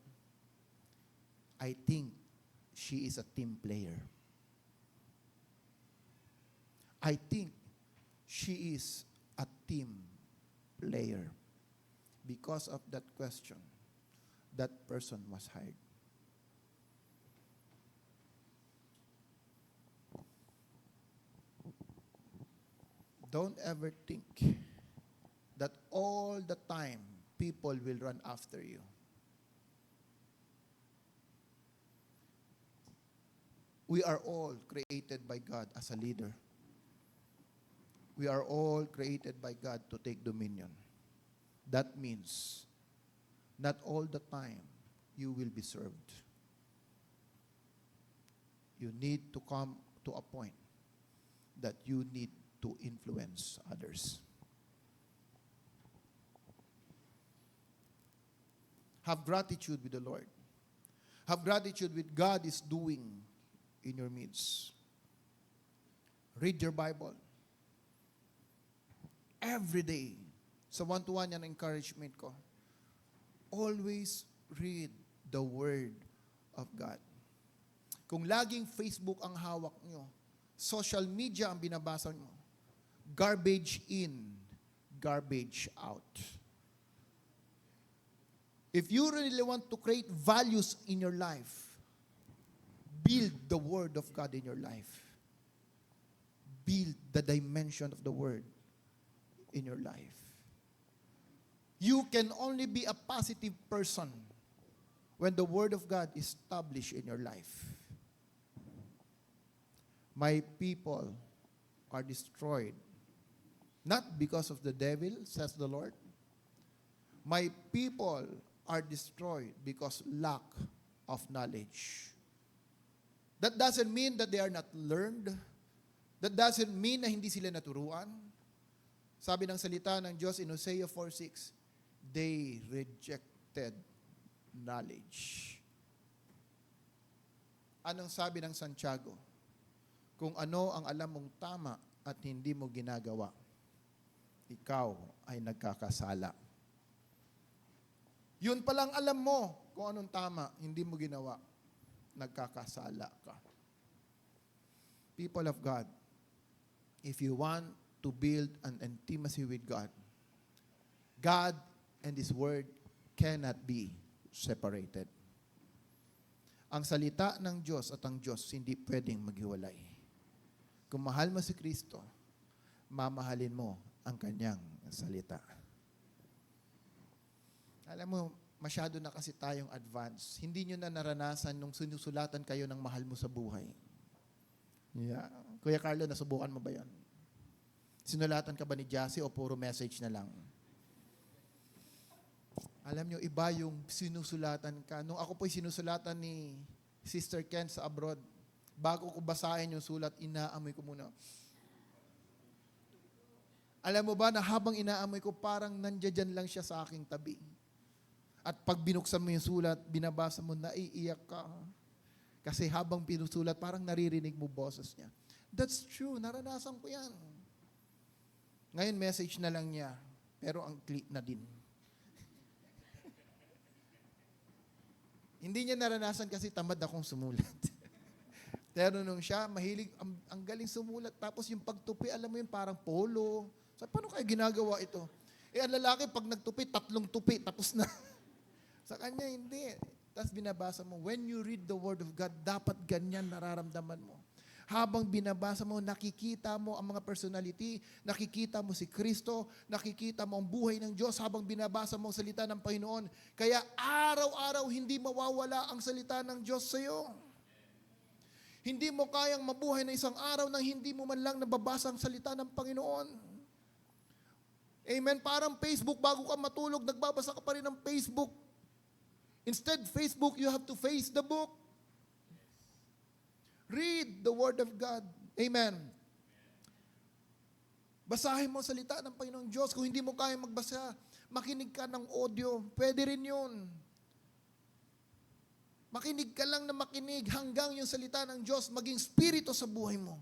Speaker 1: I think she is a team player. I think she is a team player. Because of that question, that person was hired. Don't ever think that all the time people will run after you. We are all created by God as a leader. We are all created by God to take dominion. That means not all the time you will be served. You need to come to a point that you need to influence others. Have gratitude with the Lord. Have gratitude with God is doing in your midst. Read your Bible. Every day. Sa one-to-one yan encouragement ko. Always read the Word of God. Kung laging Facebook ang hawak nyo, social media ang binabasa nyo, garbage in, garbage out. If you really want to create values in your life, build the Word of God in your life. Build the dimension of the Word in your life. You can only be a positive person when the Word of God is established in your life. My people are destroyed, not because of the devil, says the Lord. My people are destroyed because lack of knowledge. That doesn't mean that they are not learned. That doesn't mean na hindi sila naturuan. Sabi ng salita ng Diyos in Hosea 4:6, they rejected knowledge. Anong sabi ng Santiago? Kung ano ang alam mong tama at hindi mo ginagawa, ikaw ay nagkakasala. Yun palang alam mo kung anong tama, hindi mo ginawa, nagkakasala ka. People of God, if you want to build an intimacy with God, God and His Word cannot be separated. Ang salita ng Diyos at ang Diyos hindi pwedeng maghiwalay. Kung mahal mo si Kristo, mamahalin mo ang Kanyang salita. Alam mo, masyado na kasi tayong advance. Hindi nyo na naranasan nung sinusulatan kayo ng mahal mo sa buhay. Yeah. Kuya Carlo, nasubukan mo ba yan? Sinulatan ka ba ni Jassy o puro message na lang? Alam nyo, iba yung sinusulatan ka. Nung ako po'y sinusulatan ni Sister Ken sa abroad, bago ko basahin yung sulat, inaamoy ko muna. Alam mo ba na habang inaamoy ko, parang nandiyan lang siya sa aking tabi. At pag binuksan mo yung sulat, binabasa mo, naiiyak ka. Kasi habang pinusulat, parang naririnig mo boses niya. That's true, naranasan ko yan. Ngayon, message na lang niya, pero ang click na din. Hindi niya naranasan kasi tamad akong sumulat. Pero nung siya, mahilig, ang galing sumulat. Tapos yung pagtupi, alam mo yun, parang polo. So, paano kaya ginagawa ito? Ang lalaki, pag nagtupi, 3 tupi, tapos na. Sa kanya, hindi. Tapos binabasa mo, when you read the Word of God, dapat ganyan nararamdaman mo. Habang binabasa mo, nakikita mo ang mga personality, nakikita mo si Kristo, nakikita mo ang buhay ng Diyos habang binabasa mo ang salita ng Panginoon. Kaya araw-araw hindi mawawala ang salita ng Diyos sa iyo. Hindi mo kayang mabuhay na isang araw nang hindi mo man lang nababasa ang salita ng Panginoon. Amen. Parang Facebook, bago ka matulog, nagbabasa ka pa rin ng Facebook. Instead, Facebook, you have to face the book. Read the Word of God. Amen. Basahin mo ang salita ng Panginoong Diyos. Kung hindi mo kaya magbasa, makinig ka ng audio. Pwede rin yun. Makinig ka lang na makinig hanggang yung salita ng Diyos maging spirito sa buhay mo.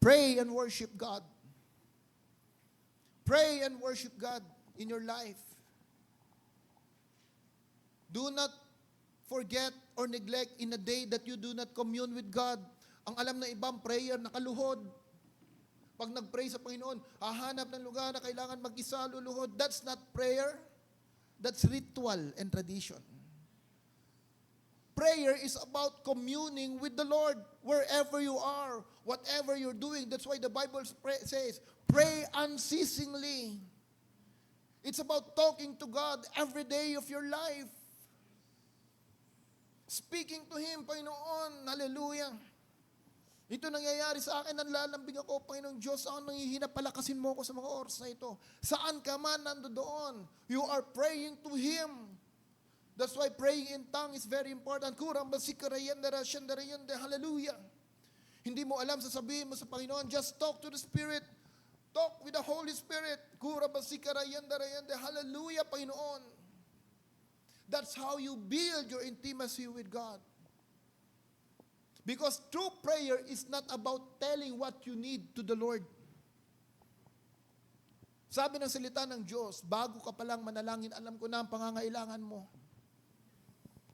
Speaker 1: Pray and worship God. Pray and worship God in your life. Do not forget or neglect in a day that you do not commune with God. Ang alam ng ibang prayer, nakaluhod. Pag nag-pray sa Panginoon, hahanap ng lugar na kailangan mag-isa, luluhod. That's not prayer. That's ritual and tradition. Prayer is about communing with the Lord wherever you are, whatever you're doing. That's why the Bible says, pray unceasingly. It's about talking to God every day of your life. Speaking to Him, Panginoon, hallelujah. Ito nangyayari sa akin, nanlalambing ako, Panginoong Diyos, ako nanghihina, palakasin mo ako sa mga oras na ito. Saan ka man nandoon, you are praying to Him. That's why praying in tongue is very important. Hallelujah. Hindi mo alam, sasabihin mo sa Panginoon, just talk to the Spirit. Talk with the Holy Spirit. Hallelujah, Panginoon. That's how you build your intimacy with God. Because true prayer is not about telling what you need to the Lord. Sabi ng salita ng Diyos, bago ka palang manalangin, alam ko na ang pangangailangan mo.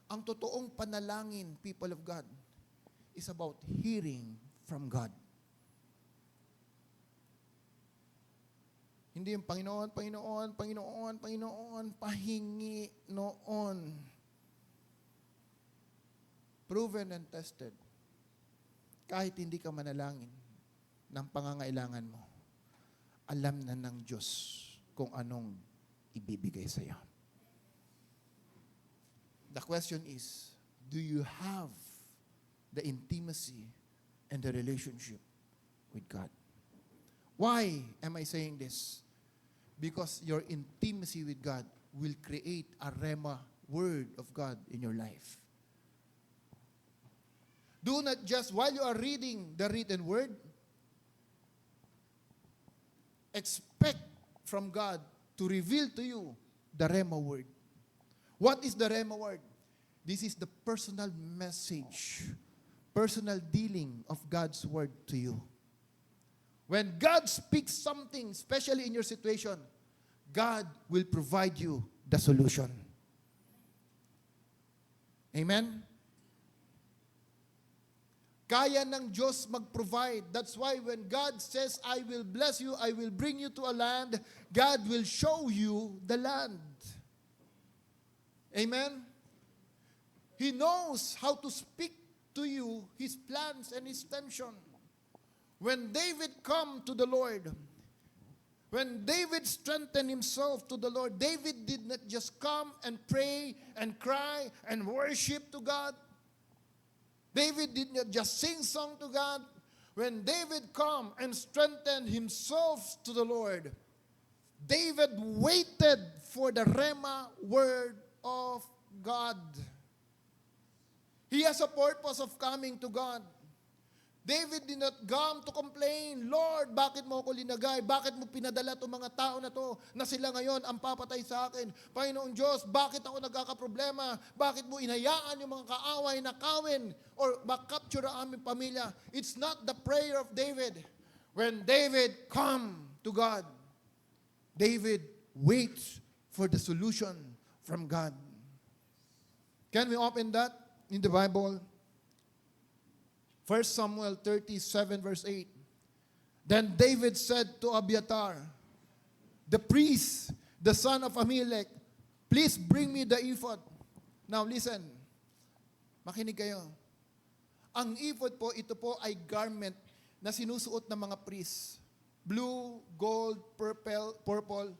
Speaker 1: Ang totoong panalangin, people of God, is about hearing from God. Hindi yung Panginoon, Panginoon, Panginoon, Panginoon, pahingi noon. Proven and tested. Kahit hindi ka manalangin ng pangangailangan mo, alam na ng Diyos kung anong ibibigay sa iyo. The question is, do you have the intimacy and the relationship with God? Why am I saying this? Because your intimacy with God will create a rhema word of God in your life. Do not just, while you are reading the written word, expect from God to reveal to you the rhema word. What is the rhema word? This is the personal message, personal dealing of God's word to you. When God speaks something, especially in your situation, God will provide you the solution. Amen? Kaya ng Diyos mag-provide. That's why when God says, I will bless you, I will bring you to a land, God will show you the land. Amen? He knows how to speak to you His plans and His intention. When David come to the Lord, when David strengthened himself to the Lord, David did not just come and pray and cry and worship to God. David did not just sing song to God. When David come and strengthened himself to the Lord, David waited for the rhema word of God. He has a purpose of coming to God. David did not come to complain, Lord, bakit mo ako linagay? Bakit mo pinadala itong mga tao na to na sila ngayon ang papatay sa akin? Panginoong Diyos, bakit ako nagkakaproblema? Bakit mo inayaan yung mga kaaway na kawin or makapture ang aming pamilya? It's not the prayer of David. When David come to God, David waits for the solution from God. Can we open that in the Bible? 1 Samuel 37 verse 8. Then David said to Abiathar, the priest, the son of Ahimelech, please bring me the ephod. Now listen. Makinig kayo. Ang ephod po, ito po ay garment na sinusuot ng mga priests. Blue, gold, purple.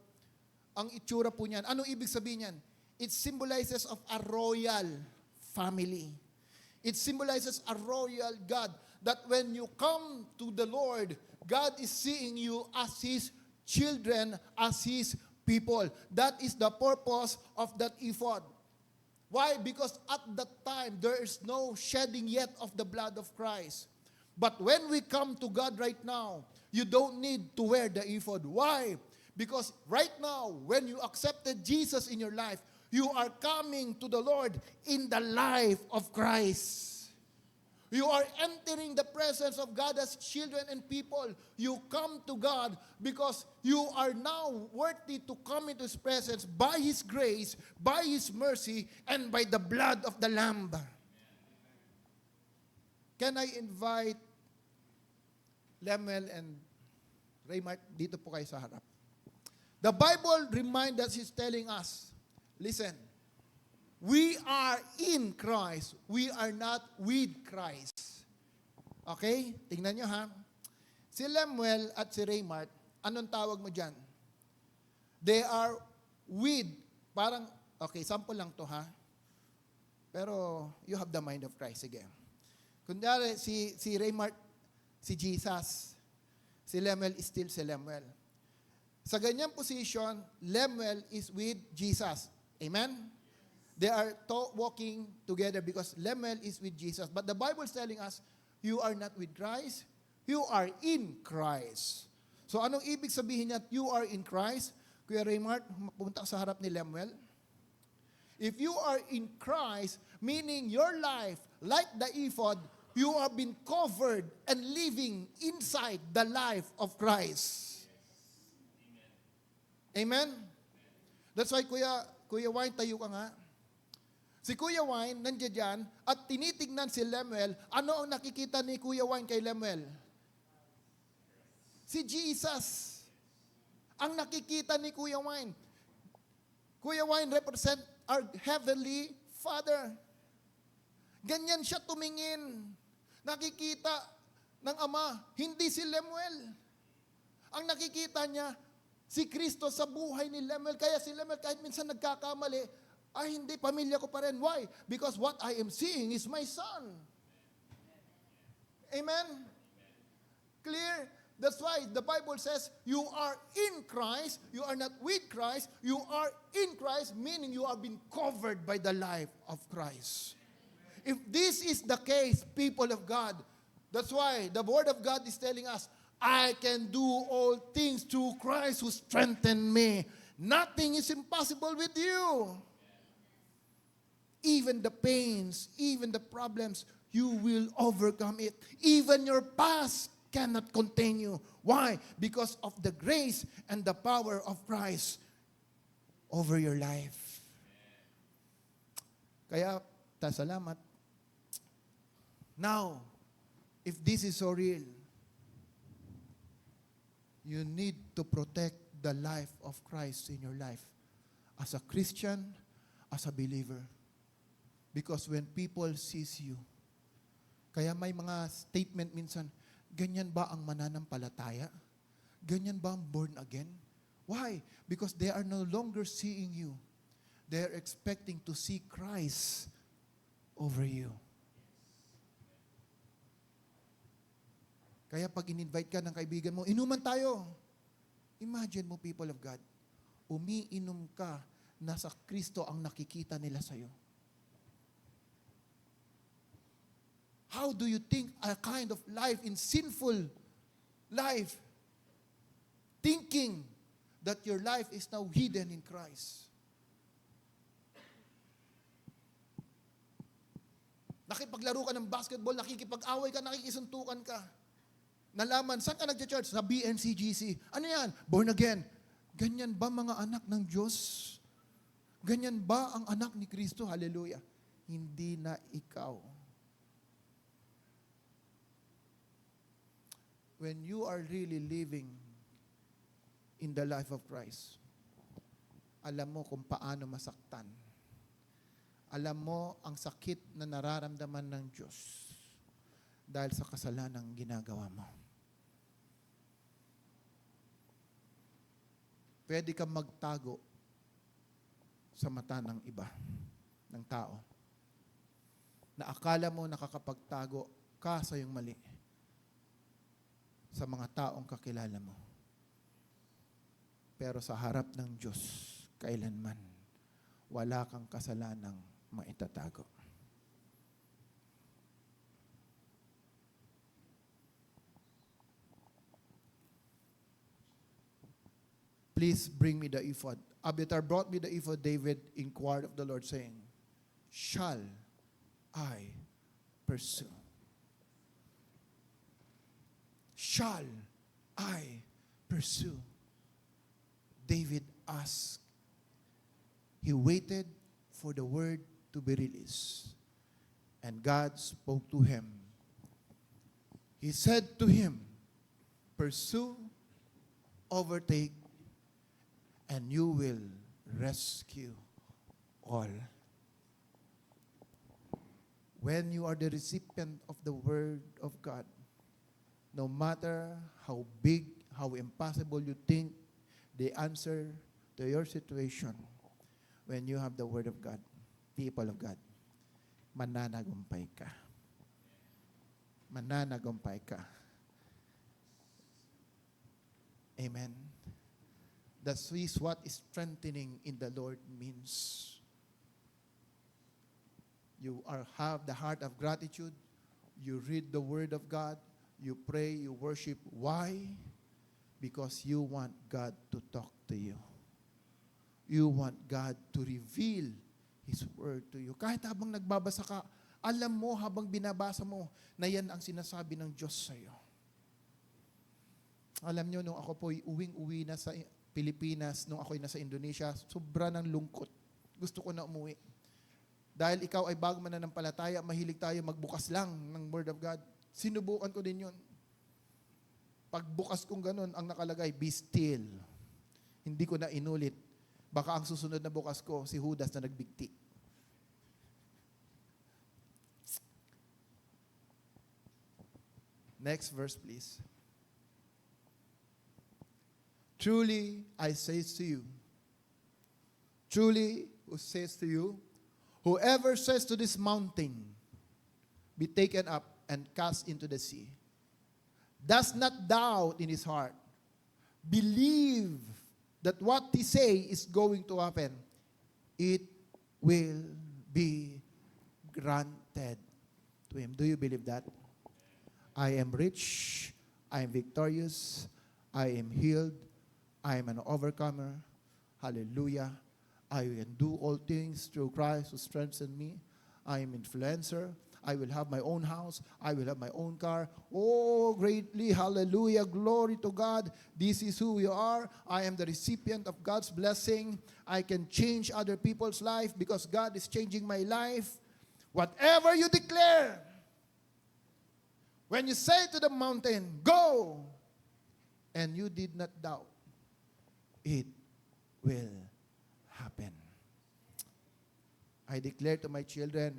Speaker 1: Ang itsura po niyan. Anong ibig sabihin niyan? It symbolizes of a royal family. It symbolizes a royal God. That when you come to the Lord, God is seeing you as His children, as His people. That is the purpose of that ephod. Why? Because at that time, there is no shedding yet of the blood of Christ. But when we come to God right now, you don't need to wear the ephod. Why? Because right now, when you accepted Jesus in your life, you are coming to the Lord in the life of Christ. You are entering the presence of God as children and people. You come to God because you are now worthy to come into His presence by His grace, by His mercy, and by the blood of the Lamb. Can I invite Lemuel and Raymart dito po kayo sa harap? The Bible reminds us, is telling us, listen, we are in Christ. We are not with Christ. Okay? Tingnan nyo ha. Si Lemuel at si Raymart, anong tawag mo dyan? They are with, parang, okay, sample lang to ha. Pero you have the mind of Christ. Sige. Kunyari, si Raymart, si Jesus. Si Lemuel is still si Lemuel. Sa ganyang position, Lemuel is with Jesus. Amen? They are walking together because Lemuel is with Jesus. But the Bible is telling us, you are not with Christ, you are in Christ. So anong ibig sabihin niya, you are in Christ? Kuya Raymart, pumunta ka sa harap ni Lemuel. If you are in Christ, meaning your life, like the ephod, you have been covered and living inside the life of Christ. Amen? That's why, Kuya Wine, tayo ka nga. Si Kuya Wine, nandiyan dyan, at tinitignan si Lemuel, ano ang nakikita ni Kuya Wine kay Lemuel? Si Jesus. Ang nakikita ni Kuya Wine. Kuya Wine represent our Heavenly Father. Ganyan siya tumingin. Nakikita ng Ama, hindi si Lemuel. Ang nakikita niya, si Kristo sa buhay ni Lemuel. Kaya si Lemuel kahit minsan nagkakamali, ay hindi, pamilya ko pa rin. Why? Because what I am seeing is my son. Amen? Clear? That's why the Bible says, you are in Christ, you are not with Christ, you are in Christ, meaning you are being covered by the life of Christ. If this is the case, people of God, that's why the Word of God is telling us, I can do all things through Christ who strengthened me. Nothing is impossible with you. Even the pains, even the problems, you will overcome it. Even your past cannot contain you. Why? Because of the grace and the power of Christ over your life. Kaya, salamat. Now, if this is so real, you need to protect the life of Christ in your life. As a Christian, as a believer. Because when people sees you, kaya may mga statement minsan, ganyan ba ang mananampalataya? Ganyan ba ang born again? Why? Because they are no longer seeing you. They are expecting to see Christ over you. Kaya pag in-invite ka ng kaibigan mo, inuman tayo. Imagine mo, people of God, umiinom ka, nasa Kristo ang nakikita nila sa'yo. How do you think a kind of life in sinful life, thinking that your life is now hidden in Christ? Nakipaglaro ka ng basketball, nakikipag-away ka, nakikisuntukan ka. Nalaman, saan ka nag-church? Sa BNCGC. Ano yan? Born again. Ganyan ba mga anak ng Diyos? Ganyan ba ang anak ni Kristo? Hallelujah. Hindi na ikaw. When you are really living in the life of Christ, alam mo kung paano masaktan. Alam mo ang sakit na nararamdaman ng Diyos dahil sa kasalanang ginagawa mo. Pwede kang magtago sa mata ng iba, ng tao, na akala mo nakakapagtago ka sa iyong mali sa mga taong kakilala mo. Pero sa harap ng Diyos, kailanman, wala kang kasalanang maitatago. Please bring me the ephod. Abiathar brought me the ephod. David inquired of the Lord, saying, shall I pursue? Shall I pursue? David asked. He waited for the word to be released. And God spoke to him. He said to him, pursue, overtake, and you will rescue all. When you are the recipient of the word of God, no matter how big, how impossible you think the answer to your situation, when you have the word of God, people of God, mananagumpay ka. Mananagumpay ka. Amen. That is what strengthening in the Lord means. You have the heart of gratitude. You read the Word of God. You pray, you worship. Why? Because you want God to talk to you. You want God to reveal His Word to you. Kahit habang nagbabasa ka, alam mo habang binabasa mo na yan ang sinasabi ng Diyos sa iyo. Alam nyo, nung ako po'y uwing-uwi na sa Pilipinas, nung ako'y nasa Indonesia, sobra ng lungkot. Gusto ko na umuwi. Dahil ikaw ay bago mananampalataya, mahilig tayo magbukas lang ng Word of God. Sinubukan ko din yun. Pagbukas kong ganun, ang nakalagay, be still. Hindi ko na inulit. Baka ang susunod na bukas ko, si Judas na nagbigti. Next verse, please. Truly, I say to you, truly, who says to you, whoever says to this mountain, be taken up and cast into the sea, does not doubt in his heart, believe that what he say is going to happen, it will be granted to him. Do you believe that? I am rich, I am victorious, I am healed, I am an overcomer. Hallelujah. I can do all things through Christ who strengthens me. I am influencer. I will have my own house. I will have my own car. Oh, greatly, hallelujah, glory to God. This is who we are. I am the recipient of God's blessing. I can change other people's life because God is changing my life. Whatever you declare, when you say to the mountain, go, and you did not doubt, it will happen. I declare to my children,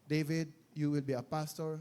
Speaker 1: David, you will be a pastor.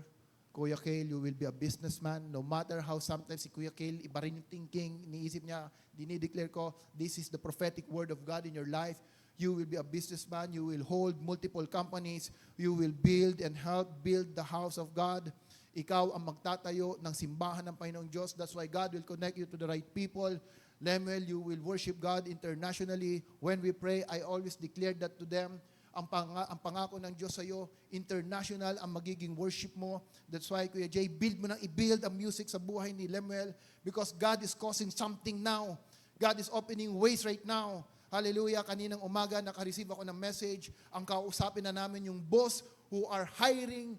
Speaker 1: Kuya Cale, you will be a businessman. No matter how sometimes si Kuya Cale, iba rin yung thinking, iniisip niya, dinideclare ko, this is the prophetic word of God in your life. You will be a businessman. You will hold multiple companies. You will build and help build the house of God. Ikaw ang magtatayo ng simbahan ng Panginoong Diyos. That's why God will connect you to the right people. Lemuel, you will worship God internationally. When we pray, I always declare that to them. Ang pangako ng Diyos sa iyo, international ang magiging worship mo. That's why, Kuya Jay, i-build ang music sa buhay ni Lemuel because God is causing something now. God is opening ways right now. Hallelujah. Kaninang umaga, naka-receive ako ng message. Ang kausapin na namin yung boss who are hiring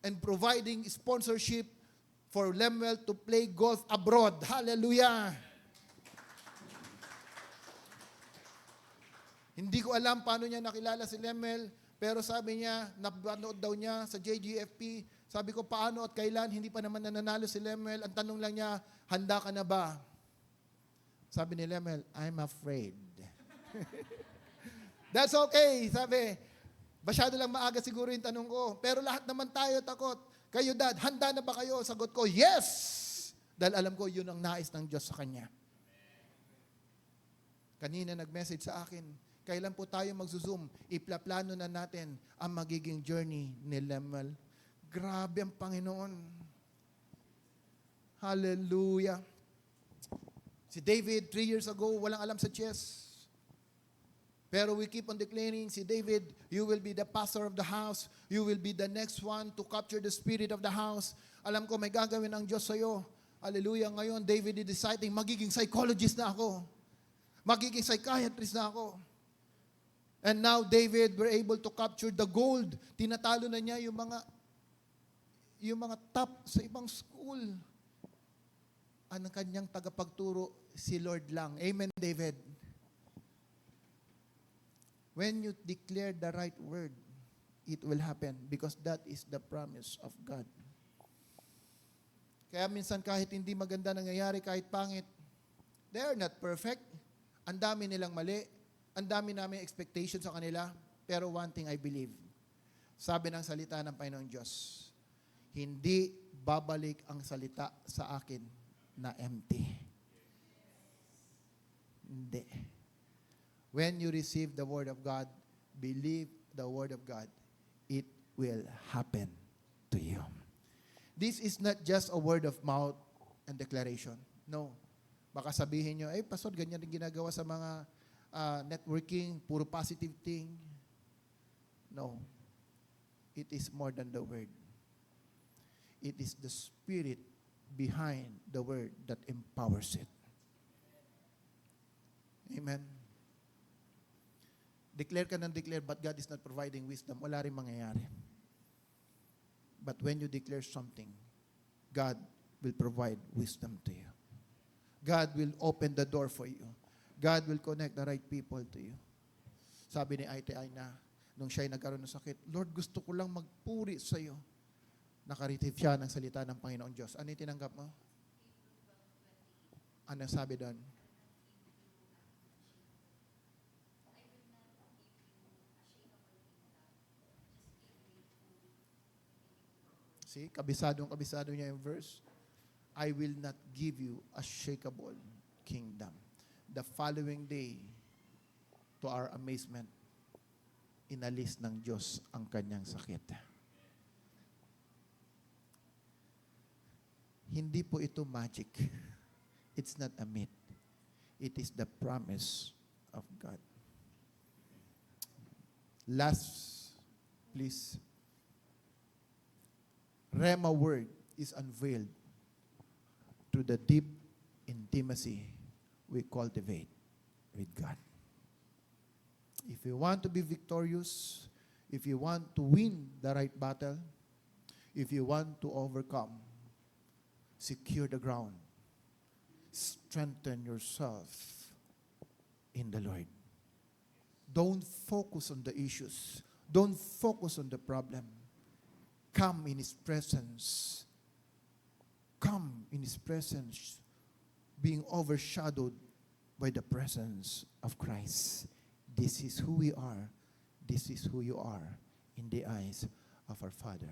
Speaker 1: and providing sponsorship for Lemuel to play golf abroad. Hallelujah. Hindi ko alam paano niya nakilala si Lemuel, pero sabi niya, napanood daw niya sa JGFP. Sabi ko, paano at kailan? Hindi pa naman nananalo si Lemuel. Ang tanong lang niya, handa ka na ba? Sabi ni Lemuel, I'm afraid. That's okay. Sabi, Masyado lang maaga siguro yung tanong ko. Pero lahat naman tayo takot. Kayo, Dad, handa na ba kayo? Sagot ko, yes! Dahil alam ko, yun ang nais ng Diyos sa Kanya. Kanina nag-message sa akin, kailan po tayo magzo-zoom? Iplaplano na natin ang magiging journey ni Lemuel. Grabe ang Panginoon. Hallelujah. Si David, 3 years ago, walang alam sa chess. Pero we keep on declaring, si David, you will be the pastor of the house. You will be the next one to capture the spirit of the house. Alam ko, may gagawin ang Diyos sa'yo. Hallelujah. Ngayon, David is deciding, magiging psychologist na ako. Magiging psychiatrist na ako. And now, David were able to capture the gold. Tinatalo na niya yung mga top sa ibang school. Ang kanyang tagapagturo, si Lord lang. Amen, David. When you declare the right word, it will happen because that is the promise of God. Kaya minsan kahit hindi maganda nangyayari, kahit pangit, they are not perfect. Ang dami nilang mali. Ang dami namin expectation sa kanila. Pero one thing I believe, sabi ng salita ng Panginoong Diyos, hindi babalik ang salita sa akin na empty. Hindi. When you receive the Word of God, believe the Word of God, it will happen to you. This is not just a word of mouth and declaration. No. Baka sabihin nyo, Pastor, ganyan rin ginagawa sa mga networking, puro positive thing. No. It is more than the Word. It is the Spirit behind the Word that empowers it. Amen. Declare ka ng declare, but God is not providing wisdom. Wala rin mangyayari. But when you declare something, God will provide wisdom to you. God will open the door for you. God will connect the right people to you. Sabi ni ITI na, nung siya'y nagkaroon ng sakit, Lord, gusto ko lang magpuri sa iyo. Nakaritive siya ng salita ng Panginoong Diyos. Ano yung tinanggap mo? Ano sabi doon? See, kabisado niya yung verse. I will not give you a shakeable kingdom. The following day, to our amazement, inalis ng Diyos ang kanyang sakit. Hindi po ito magic. It's not a myth. It is the promise of God. Last, please. Rhema word is unveiled through the deep intimacy we cultivate with God. If you want to be victorious, if you want to win the right battle, if you want to overcome, secure the ground, strengthen yourself in the Lord. Don't focus on the issues. Don't focus on the problem. Come in His presence. Come in His presence, being overshadowed by the presence of Christ. This is who we are. This is who you are in the eyes of our Father.